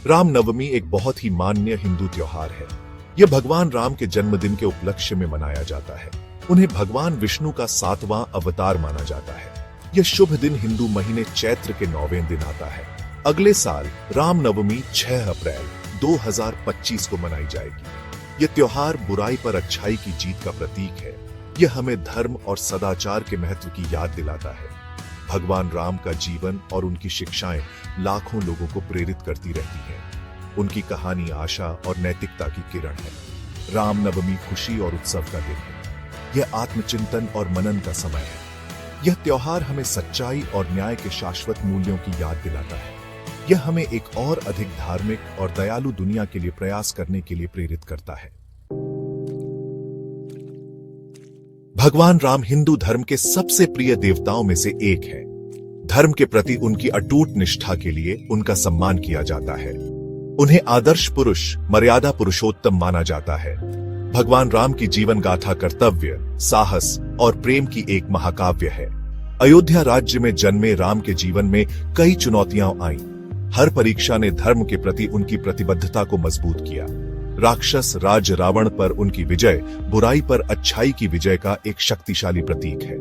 रामनवमी एक बहुत ही मान्य हिंदू त्योहार है। यह भगवान राम के जन्मदिन के उपलक्ष्य में मनाया जाता है। उन्हें भगवान विष्णु का 7वां अवतार माना जाता है। यह शुभ दिन हिंदू महीने चैत्र के 9वें दिन आता है। अगले साल रामनवमी 6 अप्रैल 2025 को मनाई जाएगी। यह त्योहार बुराई पर अच्छाई की जीत का प्रतीक है। यह हमें धर्म और सदाचार के महत्व की याद दिलाता है। भगवान राम का जीवन और उनकी शिक्षाएं लाखों लोगों को प्रेरित करती रहती हैं। उनकी कहानी आशा और नैतिकता की किरण है। रामनवमी खुशी और उत्सव का दिन है। यह आत्मचिंतन और मनन का समय है। यह त्योहार हमें सच्चाई और न्याय के शाश्वत मूल्यों की याद दिलाता है। यह हमें एक और अधिक धार्मिक और दयालु दुनिया के लिए प्रयास करने के लिए प्रेरित करता है। भगवान राम हिंदू धर्म के सबसे प्रिय देवताओं में से एक है। धर्म के प्रति उनकी अटूट निष्ठा के लिए उनका सम्मान किया जाता है। उन्हें आदर्श पुरुष, मर्यादा पुरुषोत्तम माना जाता है। भगवान राम की जीवन गाथा कर्तव्य, साहस और प्रेम की एक महाकाव्य है। अयोध्या राज्य में जन्मे राम के जीवन में कई चुनौतियां आईं। हर परीक्षा ने धर्म के प्रति उनकी प्रतिबद्धता को मजबूत किया। राक्षस राज रावण पर उनकी विजय बुराई पर अच्छाई की विजय का एक शक्तिशाली प्रतीक है।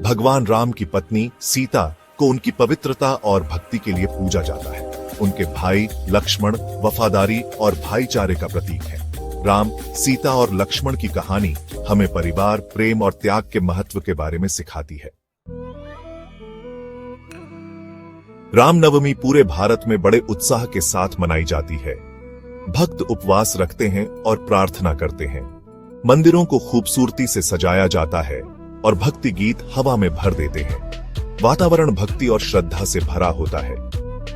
भगवान राम की पत्नी सीता को उनकी पवित्रता और भक्ति के लिए पूजा जाता है। उनके भाई लक्ष्मण वफादारी और भाईचारे का प्रतीक है। राम, सीता और लक्ष्मण की कहानी हमें परिवार, प्रेम और त्याग के महत्व के बारे में सिखाती है। रामनवमी पूरे भारत में बड़े उत्साह के साथ मनाई जाती है। भक्त उपवास रखते हैं और प्रार्थना करते हैं। मंदिरों को खूबसूरती से सजाया जाता है और भक्ति गीत हवा में भर देते हैं। वातावरण भक्ति और श्रद्धा से भरा होता है।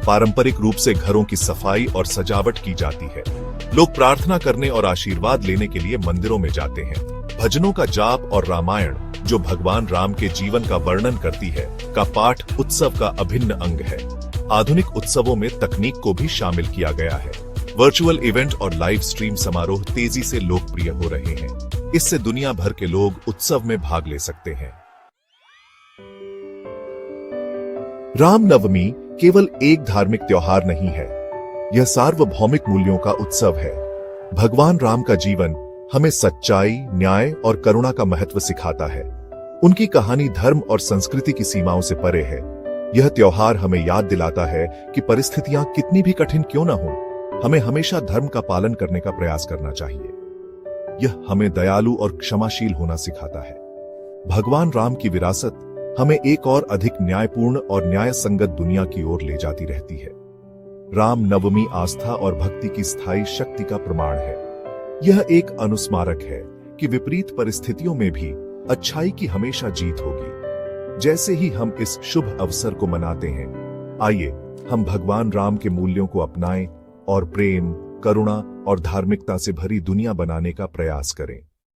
पारंपरिक रूप से घरों की सफाई और सजावट की जाती है। लोग प्रार्थना करने और आशीर्वाद लेने के लिए मंदिरों में जाते हैं। भजनों का जाप और रामायण, जो भगवान राम के जीवन का वर्णन करती है, का पाठ उत्सव का अभिन्न अंग है। आधुनिक उत्सवों में तकनीक को भी शामिल किया गया है। वर्चुअल इवेंट और लाइव स्ट्रीम समारोह तेजी से लोकप्रिय हो रहे हैं। इससे दुनिया भर के लोग उत्सव में भाग ले सकते हैं। रामनवमी केवल एक धार्मिक त्योहार नहीं है, यह सार्वभौमिक मूल्यों का उत्सव है। भगवान राम का जीवन हमें सच्चाई, न्याय और करुणा का महत्व सिखाता है। उनकी कहानी धर्म और संस्कृति की सीमाओं से परे है। यह त्योहार हमें याद दिलाता है कि परिस्थितियां कितनी भी कठिन क्यों न हो, हमें हमेशा धर्म का पालन करने का प्रयास करना चाहिए। यह हमें दयालु और क्षमाशील होना सिखाता है। भगवान राम की विरासत हमें एक और अधिक न्यायपूर्ण और न्याय संगत दुनिया की ओर ले जाती रहती है। राम नवमी आस्था और भक्ति की स्थायी शक्ति का प्रमाण है। यह एक अनुस्मारक है कि विपरीत परिस्थितियों में भी अच्छाई की हमेशा जीत होगी। जैसे ही हम इस शुभ अवसर को मनाते हैं, आइए हम भगवान राम के मूल्यों को अपनाएं और प्रेम, करुणा और धार्मिकता से भरी दुनिया बनाने का प्रयास करें।